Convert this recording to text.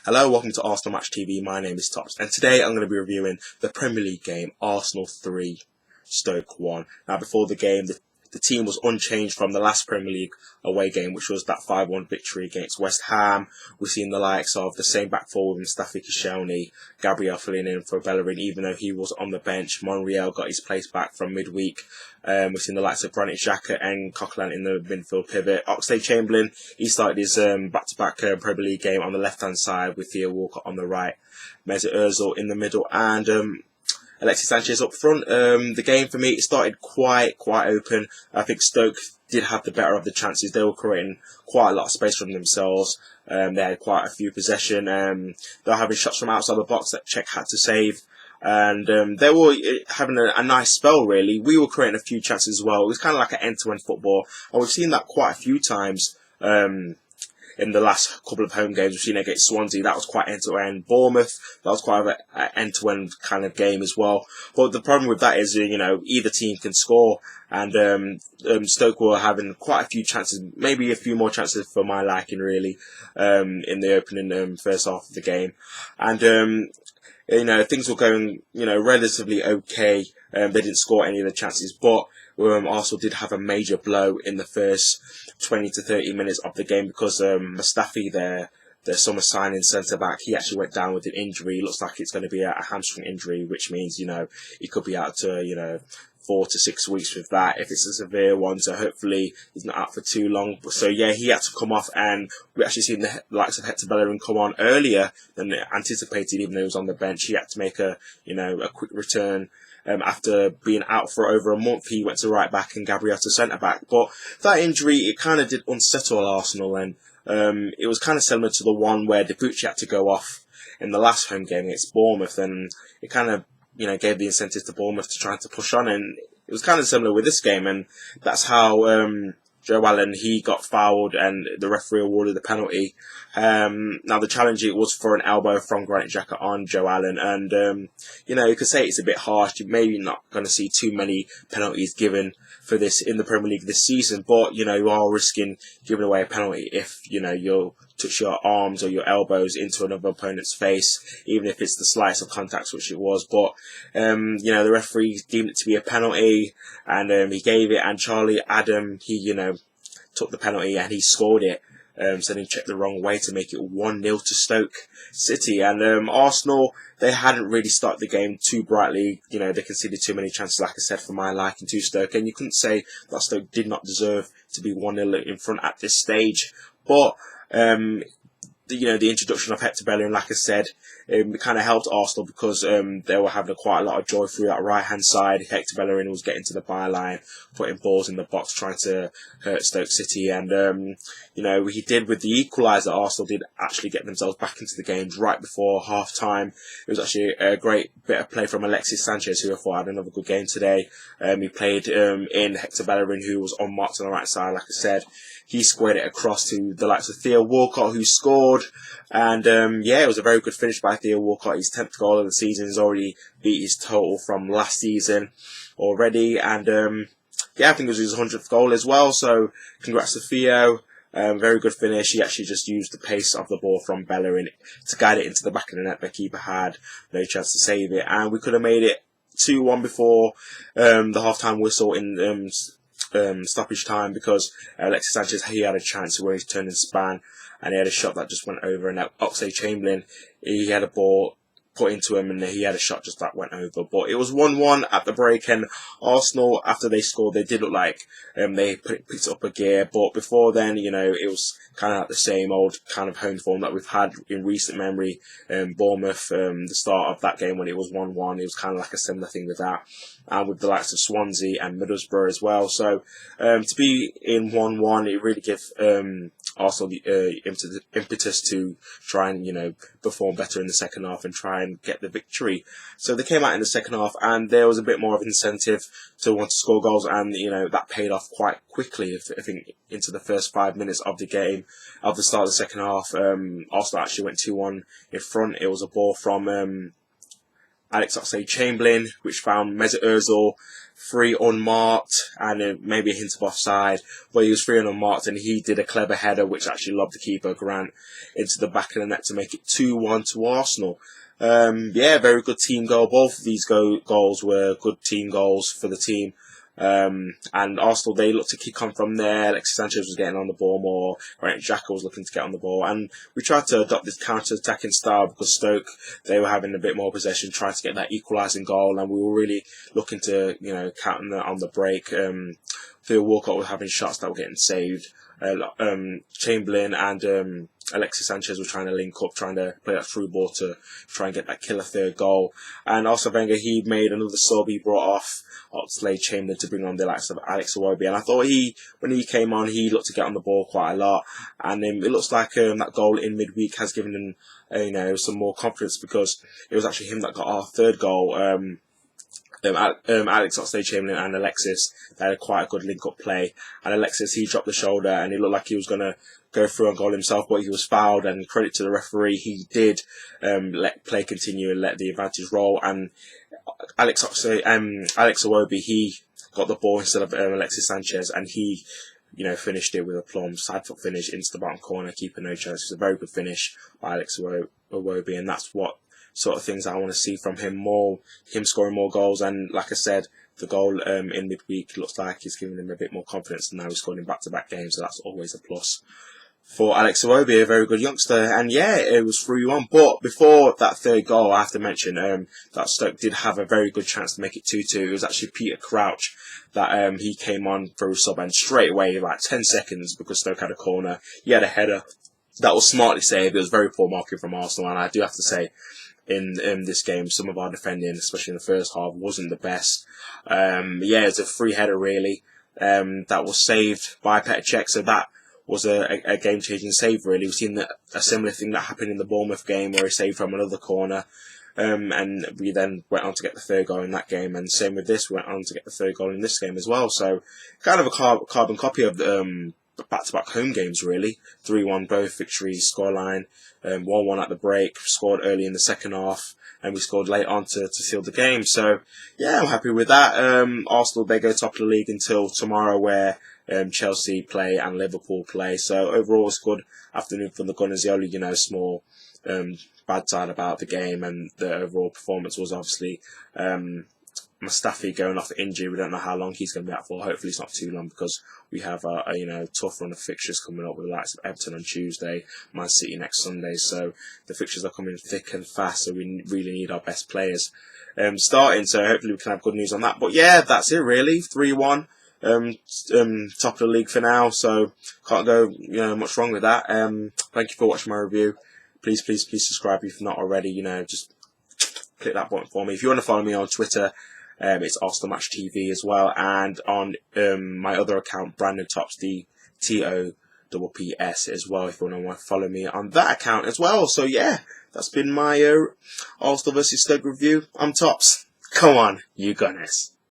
Hello, welcome to Arsenal Match TV. My name is Tops, and today I'm going to be reviewing the Premier League game, Arsenal 3, Stoke 1. Now, before the game, the team was unchanged from the last Premier League away game, which was that 5-1 victory against West Ham. We've seen the likes of the same back four with Mustafi Koscielny, Gabriel filling in for Bellerin, even though he was on the bench. Monreal got his place back from midweek. We've seen the likes of Granit Xhaka and Coquelin in the midfield pivot. Oxlade-Chamberlain, he started his back-to-back Premier League game on the left-hand side with Theo Walcott on the right, Mesut Ozil in the middle, and Alexis Sanchez up front. The game for me, it started quite open. I think Stoke did have the better of the chances. They were creating quite a lot of space from themselves. They had quite a few possession. They were having shots from outside the box that Czech had to save. And they were having a nice spell, really. We were creating a few chances as well. It was kind of like an end-to-end football. And we've seen that quite a few times in the last couple of home games. We've seen it against Swansea. That was quite end-to-end. Bournemouth, that was quite an end-to-end kind of game as well. But the problem with that is, either team can score. And Stoke were having quite a few chances, maybe a few more chances for my liking, really, in the opening first half of the game. And things were going, relatively okay. They didn't score any of the chances, but Arsenal did have a major blow in the first 20 to 30 minutes of the game because Mustafi, their summer signing centre-back, he actually went down with an injury. It looks like it's going to be a hamstring injury, which means, he could be out to, 4 to 6 weeks with that if it's a severe one, so hopefully he's not out for too long. So yeah, he had to come off, and we actually seen the likes of Hector Bellerin come on earlier than anticipated, even though he was on the bench. He had to make a quick return. After being out for over a month, he went to right back and Gabriel to centre back. But that injury, it kind of did unsettle Arsenal, and it was kind of similar to the one where Debuchy had to go off in the last home game against Bournemouth, and it kind of gave the incentive to Bournemouth to try to push on, and it was kind of similar with this game, and that's how Joe Allen, he got fouled and the referee awarded the penalty. Now the challenge, it was for an elbow from Granit Xhaka on Joe Allen, and you could say it's a bit harsh. You're maybe not going to see too many penalties given for this in the Premier League this season, but you are risking giving away a penalty if you'll touch your arms or your elbows into another opponent's face, even if it's the slightest of contacts, which it was. But the referee deemed it to be a penalty, and he gave it, and Charlie Adam, he took the penalty and he scored it. So they checked the wrong way to make it 1-0 to Stoke City. And Arsenal, they hadn't really started the game too brightly. They conceded too many chances, like I said, for my liking to Stoke. And you couldn't say that Stoke did not deserve to be 1-0 in front at this stage. But the introduction of Hector Bellerin, like I said, it kind of helped Arsenal because they were having quite a lot of joy through that right-hand side. Hector Bellerin was getting to the byline, putting balls in the box, trying to hurt Stoke City. And, he did with the equaliser. Arsenal did actually get themselves back into the game right before half-time. It was actually a great bit of play from Alexis Sanchez, who I thought had another good game today. He played in Hector Bellerin, who was unmarked on the right side, like I said. He squared it across to the likes of Theo Walcott, who scored. And, it was a very good finish by Theo Walcott. His 10th goal of the season. Has already beat his total from last season already. And, I think it was his 100th goal as well. So, congrats to Theo. Very good finish. He actually just used the pace of the ball from Bellerin to guide it into the back of the net. The keeper had no chance to save it. And we could have made it 2-1 before the half-time whistle in stoppage time, because Alexis Sanchez, he had a chance where he turned and span, and he had a shot that just went over, and Oxlade-Chamberlain, he had a ball put into him, and he had a shot just that went over. But it was 1-1 at the break, and Arsenal, after they scored, they did look like they picked up a gear. But before then, it was kind of like the same old kind of home form that we've had in recent memory. Bournemouth, the start of that game when it was 1-1, it was kind of like a similar thing with that, and with the likes of Swansea and Middlesbrough as well. So to be in 1-1, it really gives Arsenal the impetus to try and perform better in the second half and try and get the victory. So they came out in the second half, and there was a bit more of incentive to want to score goals, and that paid off quite quickly. I think into the first 5 minutes of the game, of the start of the second half, Arsenal actually went 2-1 in front. It was a ball from Alex Oxlade-Chamberlain, which found Mesut Ozil free unmarked and maybe a hint of offside, but he was free and unmarked, and he did a clever header which actually lobbed the keeper Grant into the back of the net to make it 2-1 to Arsenal. Yeah, very good team goal. Both of these goals were good team goals for the team. And Arsenal, they looked to kick on from there. Alexis Sanchez was getting on the ball more. Granit Xhaka was looking to get on the ball. And we tried to adopt this counter-attacking style because Stoke, they were having a bit more possession, trying to get that equalising goal. And we were really looking to, counter on the break. Theo Walcott was having shots that were getting saved. Chamberlain and Alexis Sanchez were trying to link up, trying to play that through ball to try and get that killer third goal. And also Wenger, he made another sub. He brought off Oxlade-Chamberlain to bring on the likes of Alex Iwobi. And I thought when he came on, he looked to get on the ball quite a lot. And it looks like that goal in midweek has given him some more confidence, because it was actually him that got our third goal. Alex Oxlade-Chamberlain and Alexis, they had quite a good link-up play. And Alexis, he dropped the shoulder and it looked like he was going to go through on goal himself, but he was fouled, and credit to the referee, he did let play continue and let the advantage roll. And Alex Iwobi, he got the ball instead of Alexis Sanchez, and he finished it with a plumb side foot finish into the bottom corner, keeper no chance. It was a very good finish by Alex Iwobi, and that's what sort of things I want to see from him more, him scoring more goals. And like I said, the goal in midweek looks like he's giving him a bit more confidence, and now he's scoring in back-to-back games, so that's always a plus for Alex Iwobi, a very good youngster. And yeah, it was 3-1. But before that third goal, I have to mention that Stoke did have a very good chance to make it 2-2. It was actually Peter Crouch that he came on for a sub, and straight away, like 10 seconds, because Stoke had a corner, he had a header that was smartly saved. It was very poor marking from Arsenal, and I do have to say, in this game, some of our defending, especially in the first half, wasn't the best. It's a free header really that was saved by Petr Cech, so that was a game-changing save really. We've seen a similar thing that happened in the Bournemouth game where he saved from another corner, and we then went on to get the third goal in that game, and same with this, we went on to get the third goal in this game as well. So kind of a carbon copy of the back-to-back home games really. 3-1 both victories, scoreline, 1-1 at the break, scored early in the second half, and we scored late on to seal the game. So yeah, I'm happy with that. Arsenal, they go top of the league until tomorrow, where Chelsea play and Liverpool play. So overall, it's good afternoon for the Gunners. The only small bad side about the game and the overall performance was obviously Mustafi going off injury. We don't know how long he's going to be out for. Hopefully it's not too long, because we have a tough run of fixtures coming up with the likes of Everton on Tuesday, Man City next Sunday. So the fixtures are coming thick and fast, so we really need our best players starting. So hopefully we can have good news on that. But yeah, that's it really. 3-1. Top of the league for now, so can't go much wrong with that. Thank you for watching my review. Please subscribe if you're not already. Just click that button for me. If you want to follow me on Twitter, it's Arsenal Match TV as well, and on my other account, Brandon Tops, DTOPPS as well, if you want to follow me on that account as well. So yeah, that's been my Arsenal vs Stoke review. I'm Tops. Come on, you Gunners.